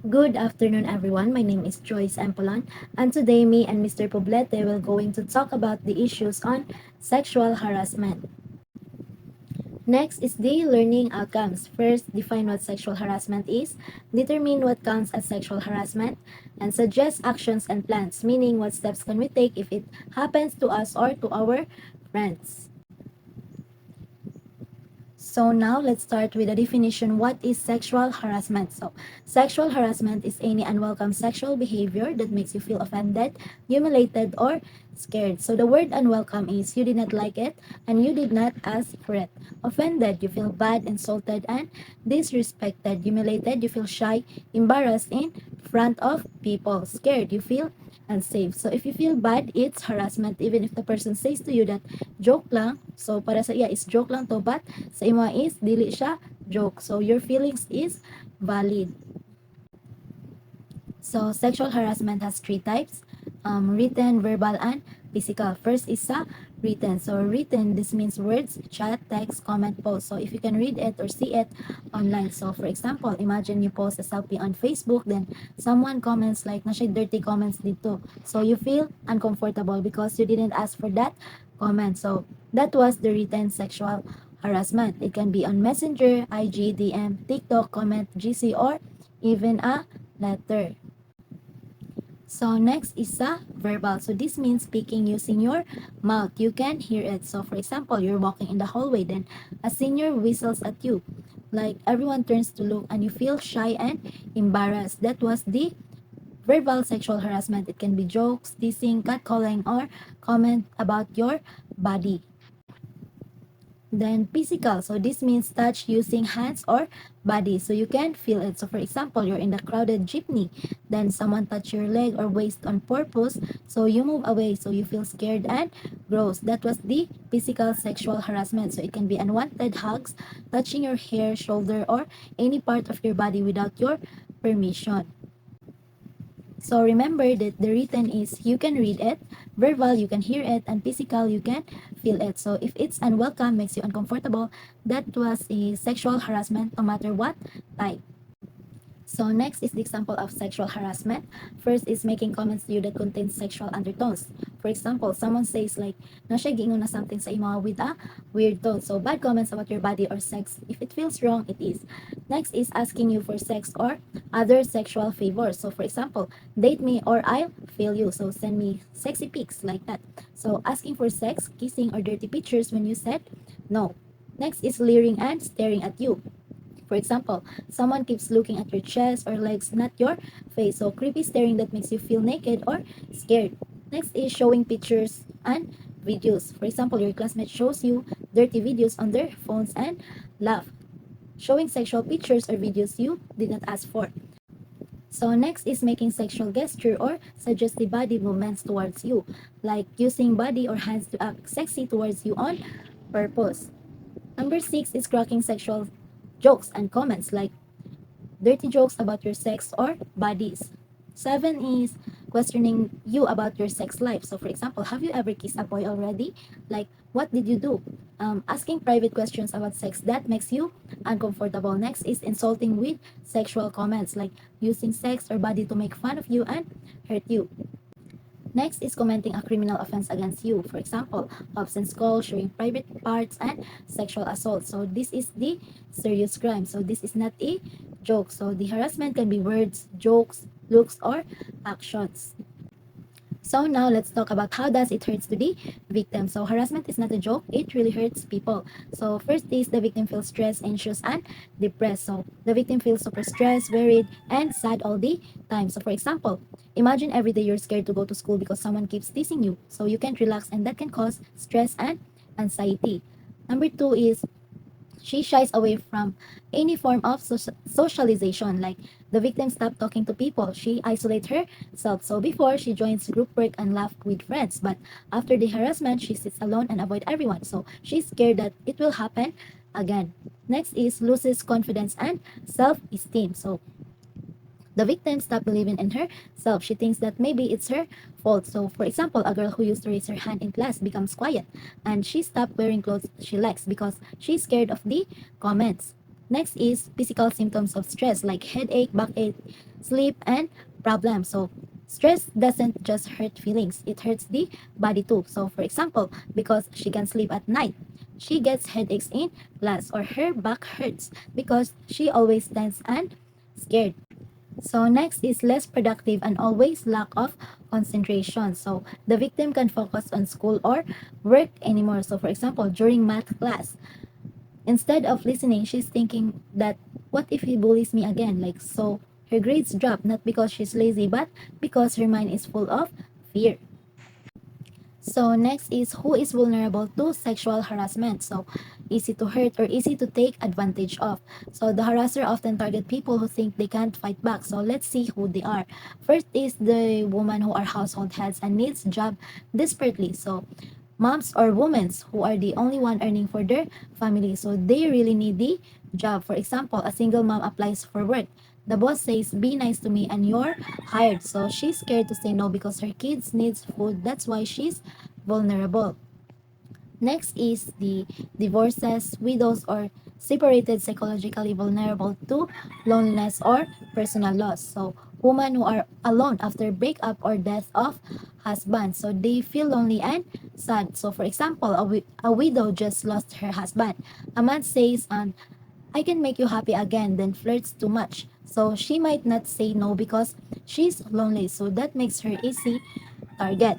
Good afternoon, everyone. My name is Joyce Ampolon, and today me and Mr. Poblete will going to talk about the issues on sexual harassment. Next is the learning outcomes. First, define what sexual harassment is, determine what counts as sexual harassment, and suggest actions and plans, meaning what steps can we take if it happens to us or to our friends. So now let's start with the definition. What is sexual harassment? So sexual harassment is any unwelcome sexual behavior that makes you feel offended, humiliated, or scared. So the word unwelcome is you did not like it and you did not ask for it. Offended, you feel bad, insulted, and disrespected. Humiliated, you feel shy, embarrassed in front of people. Scared, you feel unsafe. So if you feel bad, it's harassment even if the person says to you that joke lang. So para sa iya is joke lang to, but sa imo is dili siya joke. So your feelings is valid. So sexual harassment has three types: written, verbal, and physical. First is sa written. So written, this means words, chat, text, comment, post. So if you can read it or see it online. So for example, imagine you post a selfie on Facebook, then someone comments like na siya dirty comments dito. So you feel uncomfortable because you didn't ask for that comment. So that was the written sexual harassment. It can be on Messenger, IG, DM, TikTok, comment, GC, or even a letter. So next is a verbal. So this means speaking using your mouth. You can hear it. So for example, you're walking in the hallway, then a senior whistles at you. Like everyone turns to look and you feel shy and embarrassed. That was the verbal sexual harassment. It can be jokes, teasing, catcalling, or comment about your body. Then physical, so this means touch using hands or body, so you can feel it. So for example, you're in the crowded jeepney, then someone touch your leg or waist on purpose, so you move away, so you feel scared and gross. That was the physical sexual harassment. So it can be unwanted hugs, touching your hair, shoulder, or any part of your body without your permission. So remember that the written is you can read it, verbal you can hear it, and physical you can feel it. So if it's unwelcome, makes you uncomfortable, that was a sexual harassment no matter what type. So next is the example of sexual harassment. First is making comments to you that contain sexual undertones. For example, someone says like, na siya giingon na something sa imo with a weird tone. So bad comments about your body or sex. If it feels wrong, it is. Next is asking you for sex or other sexual favors. So for example, date me or I'll fail you. So send me sexy pics like that. So asking for sex, kissing, or dirty pictures when you said no. Next is leering and staring at you. For example, someone keeps looking at your chest or legs, not your face. So creepy staring that makes you feel naked or scared. Next is showing pictures and videos. For example, your classmate shows you dirty videos on their phones and laugh. Showing sexual pictures or videos you did not ask for. So next is making sexual gesture or suggestive body movements towards you, like using body or hands to act sexy towards you on purpose. Number 6 is cracking sexual jokes and comments like dirty jokes about your sex or bodies. 7 is questioning you about your sex life. So for example, have you ever kissed a boy already? Like, what did you do? Asking private questions about sex that makes you uncomfortable. Next is insulting with sexual comments like using sex or body to make fun of you and hurt you. Next is commenting a criminal offense against you. For example, obscene calls, showing private parts, and sexual assault. So this is the serious crime. So this is not a joke. So the harassment can be words, jokes, looks, or actions. So now let's talk about how does it hurts to the victim. So harassment is not a joke, it really hurts people. So first is the victim feels stressed, anxious, and depressed. So the victim feels super stressed, worried, and sad all the time. So for example, imagine every day you're scared to go to school because someone keeps teasing you. So you can't relax and that can cause stress and anxiety. Number 2 is she shies away from any form of socialization. Like the victim stopped talking to people. She isolates herself. So before she joins group work and laugh with friends, but after the harassment, she sits alone and avoid everyone. So she's scared that it will happen again. Next is loses confidence and self-esteem. So the victim stopped believing in herself. She thinks that maybe it's her fault. So, for example, a girl who used to raise her hand in class becomes quiet and she stopped wearing clothes she likes because she's scared of the comments. next is physical symptoms of stress like headache, backache, sleep, and problems. So stress doesn't just hurt feelings, it hurts the body too. So for example, because she can sleep at night, she gets headaches in class, or her back hurts because she always tense and scared. So next is less productive and always lack of concentration. So the victim can focus on school or work anymore. So for example, during math class, instead of listening, she's thinking that what if he bullies me again? Like, so her grades drop not because she's lazy but because her mind is full of fear. So next is who is vulnerable to sexual harassment. So easy to hurt or easy to take advantage of. So the harasser often target people who think they can't fight back. So let's see who they are. First is the woman who are household heads and needs job desperately. So moms or women who are the only one earning for their family. So they really need the job. For example, a single mom applies for work. The boss says, be nice to me and you're hired. So she's scared to say no because her kids needs food. That's why she's vulnerable. Next is the divorces, widows, or separated psychologically vulnerable to loneliness or personal loss. So women who are alone after breakup or death of husband. So they feel lonely and sad. So for example, a widow just lost her husband. A man says, I can make you happy again, then flirts too much. So she might not say no because she's lonely. So that makes her easy target.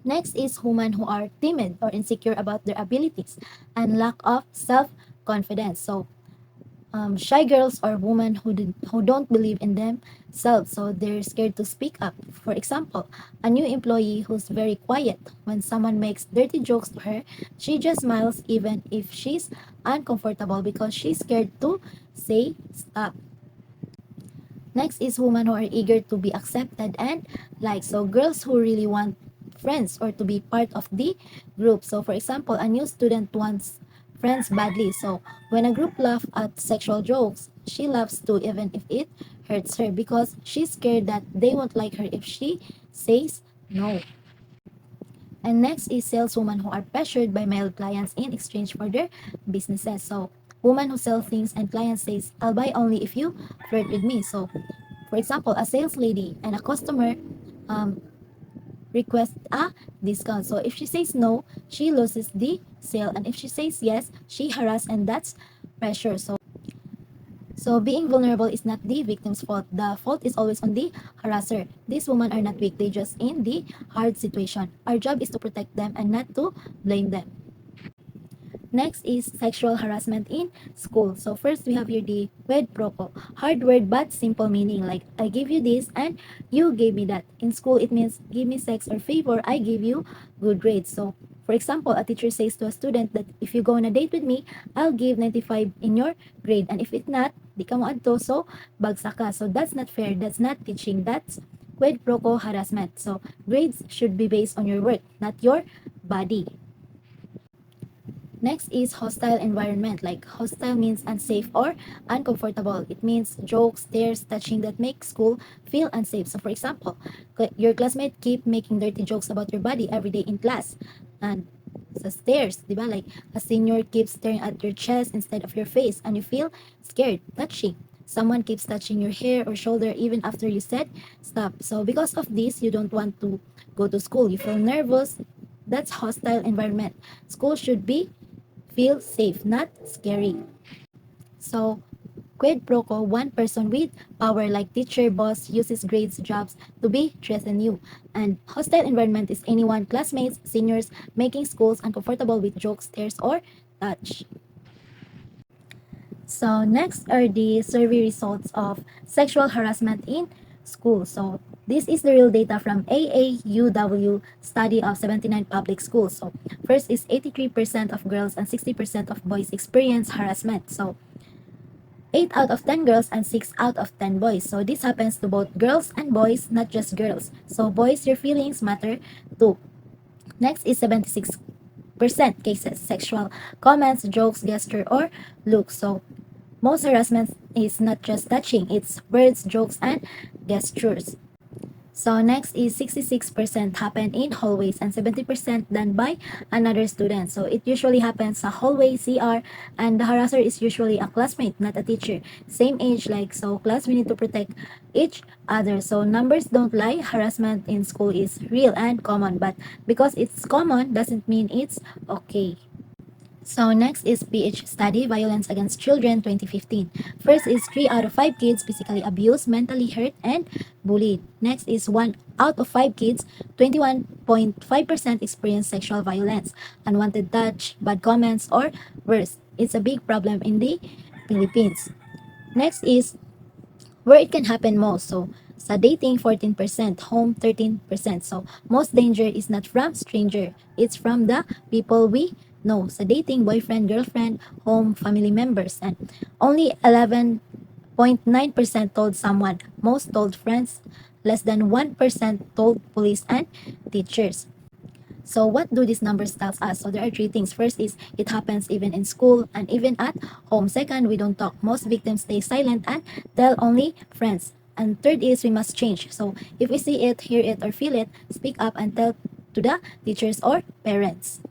Next is women who are timid or insecure about their abilities and lack of self-confidence. So shy girls or women who don't believe in themselves, so they're scared to speak up. For example, a new employee who's very quiet. When someone makes dirty jokes to her, she just smiles even if she's uncomfortable because she's scared to say stop. Next is women who are eager to be accepted and liked. So girls who really want friends or to be part of the group. So for example, a new student wants friends badly. So when a group laughs at sexual jokes, she laughs too even if it hurts her because she's scared that they won't like her if she says no. And next is saleswomen who are pressured by male clients in exchange for their businesses. So women who sell things and clients says, I'll buy only if you flirt with me. So for example, a sales lady and a customer um, request a discount. So if she says no, she loses the sale. And if she says yes, she harass, and that's pressure. So being vulnerable is not the victim's fault. The fault is always on the harasser. These women are not weak, they just in the hard situation. Our job is to protect them and not to blame them. Next is sexual harassment in school. So first we have here the quid pro quo. Hard word but simple meaning, like I give you this and you gave me that. In school it means give me sex or favor, I give you good grades. So for example, a teacher says to a student that if you go on a date with me, I'll give 95 in your grade. And if it's not, di ka mo adto, so bagsak ka. So that's not fair, that's not teaching, that's quid pro quo harassment. So grades should be based on your work, not your body. Next is hostile environment. Like hostile means unsafe or uncomfortable. It means jokes, stares, touching that make school feel unsafe. So for example, your classmate keep making dirty jokes about your body every day in class. And sa stares, di ba? Like a senior keeps staring at your chest instead of your face and you feel scared. Touching. Someone keeps touching your hair or shoulder even after you said stop. So because of this, you don't want to go to school. You feel nervous. That's hostile environment. School should be feel safe, not scary. So, quid pro quo, one person with power like teacher, boss uses grades, jobs to be threaten you. And hostile environment is anyone, classmates, seniors, making schools uncomfortable with jokes, stares, or touch. So next are the survey results of sexual harassment in school. So this is the real data from AAUW study of 79 public schools. So first is 83% of girls and 60% of boys experience harassment. So 8 out of 10 girls and 6 out of 10 boys. So this happens to both girls and boys, not just girls. So boys, your feelings matter too. Next is 76% cases, sexual comments, jokes, gesture, or looks. So most harassment is not just touching, it's words, jokes, and gestures. So next is 66% happen in hallways and 70% done by another student. So it usually happens sa hallway, CR, and the harasser is usually a classmate, not a teacher. Same age, like, so class, we need to protect each other. So numbers don't lie. Harassment in school is real and common, but because it's common doesn't mean it's okay. So next is PH study, Violence Against Children 2015. First is 3 out of 5 kids physically abused, mentally hurt, and bullied. Next is 1 out of 5 kids, 21.5% experience sexual violence, unwanted touch, bad comments, or worse. It's a big problem in the Philippines. Next is where it can happen most. So, sa dating, 14%, home, 13%. So, most danger is not from stranger. It's from the people we know. Sa dating, boyfriend, girlfriend, home, family members. And only 11.9% told someone. Most told friends. Less than 1% told police and teachers. So what do these numbers tell us? So there are three things. First is it happens even in school and even at home. Second, we don't talk. Most victims stay silent and tell only friends. And third is we must change. So if we see it, hear it, or feel it, speak up and tell to the teachers or parents.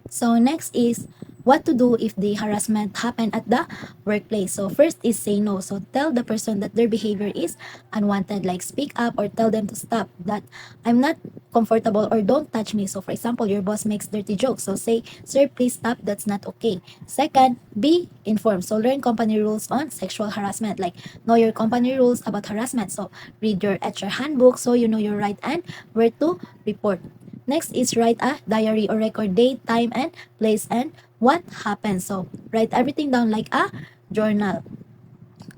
So next is what to do if the harassment happen at the workplace. So first is say no. So tell the person that their behavior is unwanted, like speak up or tell them to stop, that I'm not comfortable or don't touch me. So for example, your boss makes dirty jokes. So say, sir, please stop, that's not okay. Second, be informed. So learn company rules on sexual harassment, like know your company rules about harassment. So read your HR handbook so you know your right and where to report. Next is write a diary or record date, time, and place and what happened. So write everything down like a journal.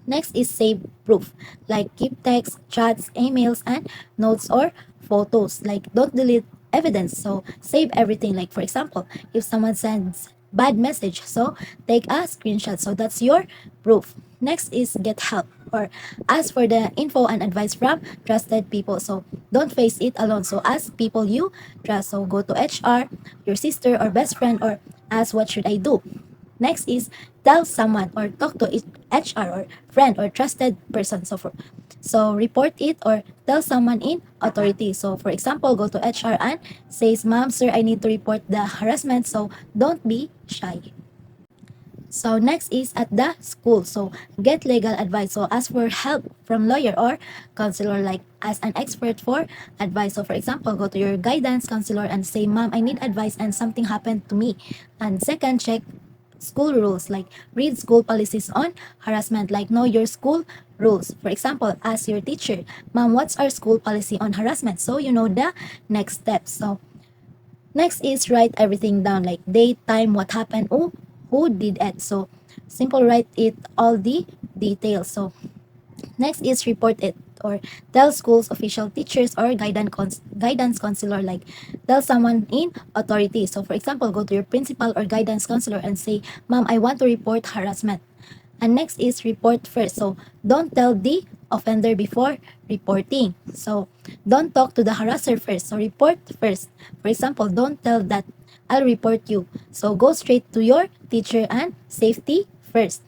Next is save proof, like keep text, chats, emails, and notes or photos. Like don't delete evidence. So save everything. Like for example, if someone sends bad message, so take a screenshot. So that's your proof. Next is get help or ask for the info and advice from trusted people. So don't face it alone. So ask people you trust. So go to HR, your sister or best friend, or ask what should I do. Next is tell someone or talk to HR or friend or trusted person. So report it or tell someone in authority. So for example, go to HR and says, "Ma'am, sir, I need to report the harassment." So don't be shy. So next is at the school. So get legal advice. So ask for help from lawyer or counselor, like as an expert for advice. So for example, go to your guidance counselor and say, "Ma'am, I need advice and something happened to me." And second, check school rules, like read school policies on harassment, like know your school rules. For example, ask your teacher, "Ma'am, what's our school policy on harassment?" So you know the next steps. So next is write everything down, like date, time, what happened, who did it. So simple, write it all the details. So next is report it or tell schools official, teachers, or guidance counselor, like tell someone in authority. So for example, go to your principal or guidance counselor and say, "Ma'am, I want to report harassment." And next is report first. So don't tell the offender before reporting. So don't talk to the harasser first. So report first. For example, don't tell that I'll report you. So go straight to your teacher and safety first.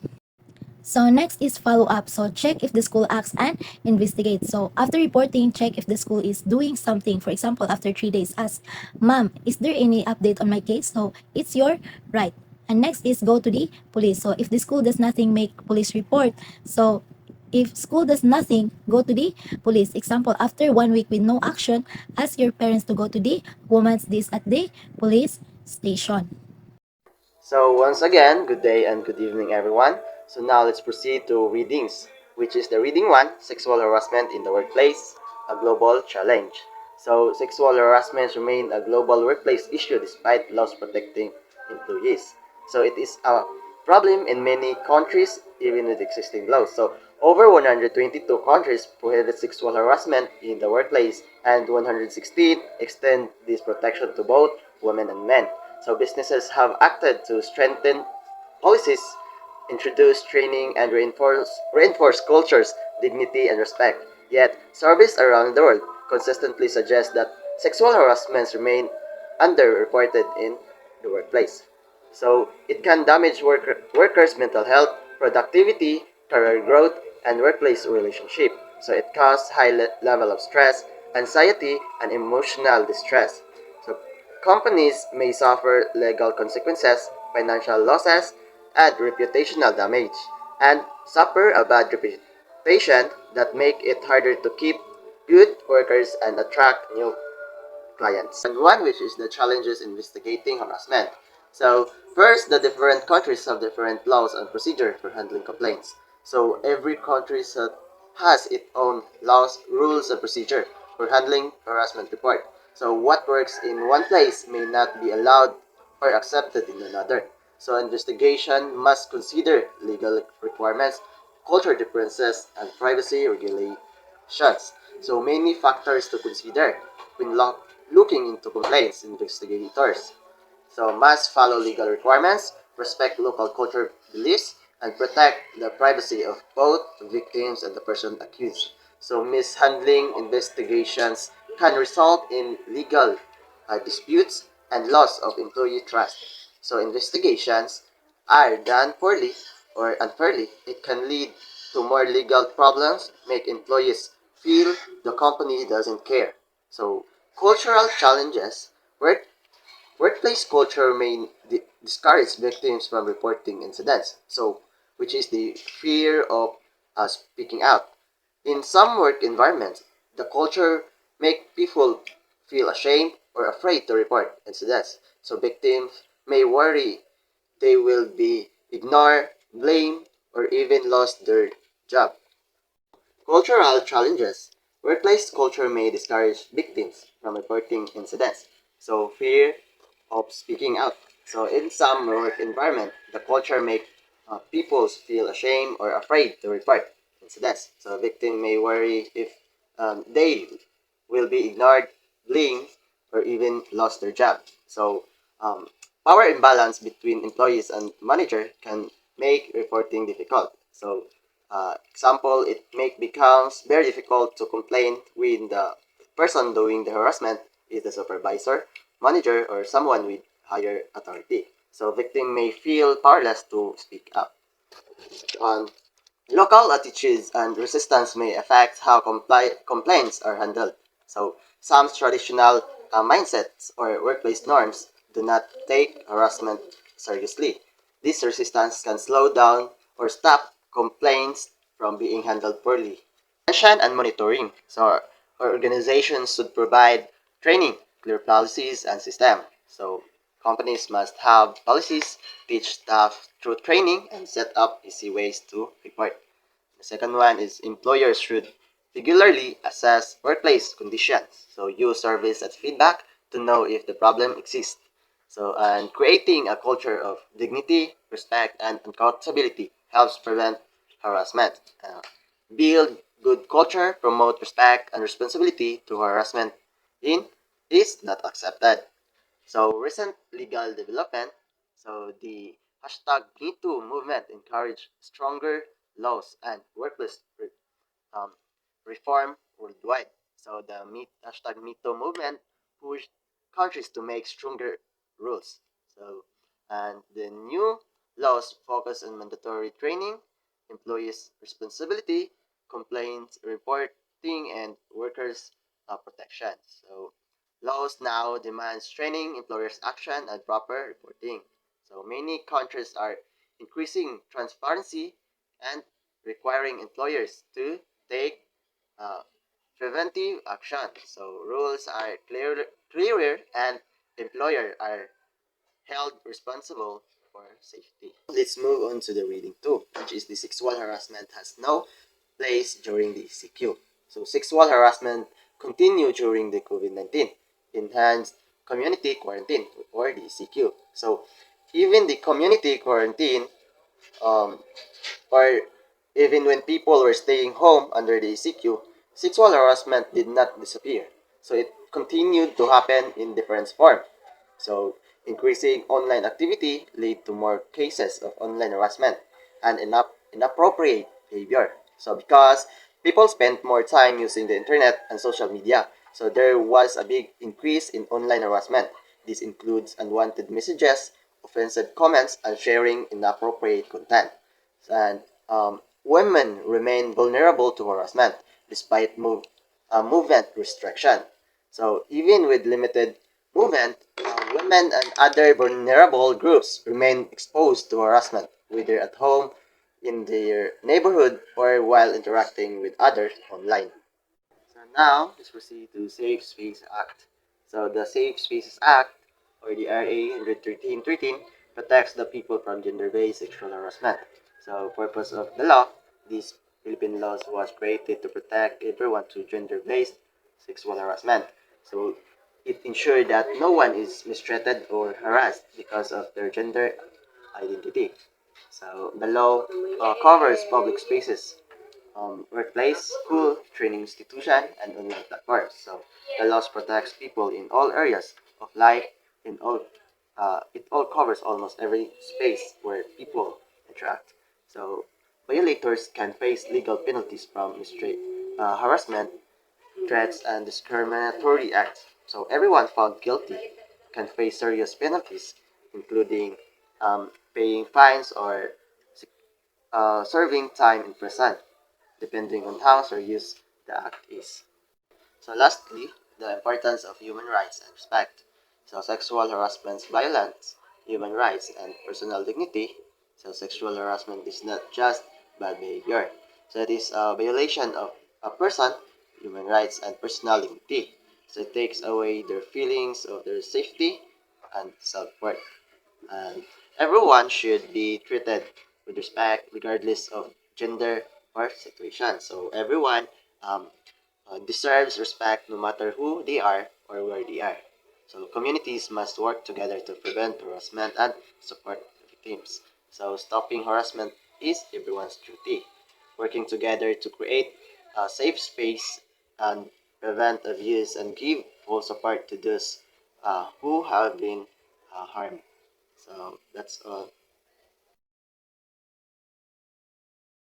So next is follow up. So check if the school acts and investigate. So after reporting, check if the school is doing something. For example, after 3 days, ask, "Ma'am, is there any update on my case?" So it's your right. And next is go to the police. So if the school does nothing, make police report. So if school does nothing, go to the police. Example, after 1 week with no action, ask your parents to go to the woman's this at the police station. So once again, good day and good evening everyone. So now let's proceed to readings, which is the reading 1, Sexual Harassment in the Workplace, a Global Challenge. So sexual harassment remains a global workplace issue despite laws protecting employees. So it is a problem in many countries even with existing laws. So over 122 countries prohibit sexual harassment in the workplace and 116 extend this protection to both women and men. So businesses have acted to strengthen policies, introduce training, and reinforce cultures, dignity, and respect. Yet, surveys around the world consistently suggest that sexual harassments remain underreported in the workplace. So, it can damage workers' mental health, productivity, career growth, and workplace relationship. So, it causes high level of stress, anxiety, and emotional distress. So companies may suffer legal consequences, financial losses, and reputational damage, and suffer a bad reputation that make it harder to keep good workers and attract new clients. And one which is the challenges investigating harassment. So first, the different countries have different laws and procedure for handling complaints. So every country has its own laws, rules, and procedure for handling harassment report. So what works in one place may not be allowed or accepted in another. So investigation must consider legal requirements, culture differences, and privacy regulations. So many factors to consider when looking into complaints investigators. So must follow legal requirements, respect local culture beliefs, and protect the privacy of both victims and the person accused. So mishandling investigations can result in legal disputes and loss of employee trust. So investigations are done poorly or unfairly. It can lead to more legal problems, make employees feel the company doesn't care. So cultural challenges. Workplace culture may discourage victims from reporting incidents, so which is the fear of speaking out. In some work environments, the culture make people feel ashamed or afraid to report incidents. So victims may worry they will be ignored, blamed, or even lost their job. Cultural challenges. Workplace culture may discourage victims from reporting incidents. So fear of speaking out. So in some work environment, the culture make people feel ashamed or afraid to report incidents. So a victim may worry if they will be ignored, blamed, or even lost their job. So um, power imbalance between employees and manager can make reporting difficult. So example, it may becomes very difficult to complain when the person doing the harassment is the supervisor, manager, or someone with higher authority. So victim may feel powerless to speak up. On local attitudes and resistance may affect how complaints are handled. So some traditional mindsets or workplace norms do not take harassment seriously. This resistance can slow down or stop complaints from being handled poorly. Prevention and monitoring. So organizations should provide training, clear policies, and system. So companies must have policies, teach staff through training, and set up easy ways to report. The second one is employers should regularly assess workplace conditions. So use surveys as feedback to know if the problem exists. So and creating a culture of dignity, respect, and accountability helps prevent harassment. Build good culture, promote respect and responsibility to harassment in is not accepted. So recent legal development, so the hashtag #MeToo movement encouraged stronger laws and workplace um, reform worldwide. So the #MeToo movement pushed countries to make stronger rules. So and the new laws focus on mandatory training, employees' responsibility, complaints reporting, and workers' protection. So laws now demands training, employers' action, and proper reporting. So many countries are increasing transparency and requiring employers to take uh, preventive action. So rules are clearer and employers are held responsible for safety. Let's move on to the reading two, which is the sexual harassment has no place during the CQ. So sexual harassment continued during the COVID-19 enhanced community quarantine or the CQ. So even the community quarantine um, or even when people were staying home under the ECQ, sexual harassment did not disappear. So it continued to happen in different forms. So increasing online activity led to more cases of online harassment and inappropriate behavior. So because people spent more time using the internet and social media, so there was a big increase in online harassment. This includes unwanted messages, offensive comments, and sharing inappropriate content. And women remain vulnerable to harassment despite movement restriction. So even with limited movement, women and other vulnerable groups remain exposed to harassment, whether at home, in their neighborhood, or while interacting with others online. So now, let's proceed to Safe Space Act. So the Safe Spaces Act, or the RA 11313, protects the people from gender-based sexual harassment. So purpose of the law, this Philippine laws was created to protect everyone to gender-based sexual harassment. So it ensured that no one is mistreated or harassed because of their gender identity. So the law covers public spaces, workplace, school, training institution, and online platforms. So the laws protects people in all areas of life. It all covers almost every space where people interact. So violators can face legal penalties from harassment, threats, and discriminatory acts. So everyone found guilty can face serious penalties, including paying fines or serving time in prison, depending on how serious the act is. So lastly, the importance of human rights and respect. So sexual harassment violates human rights and personal dignity. So sexual harassment is not just bad behavior. So it is a violation of a person, human rights and personal dignity. So it takes away their feelings of their safety and self-worth. And everyone should be treated with respect regardless of gender or situation. So everyone um, deserves respect no matter who they are or where they are. So communities must work together to prevent harassment and support victims. So stopping harassment is everyone's duty. Working together to create a safe space and prevent abuse and give full support to those who have been harmed. So that's all.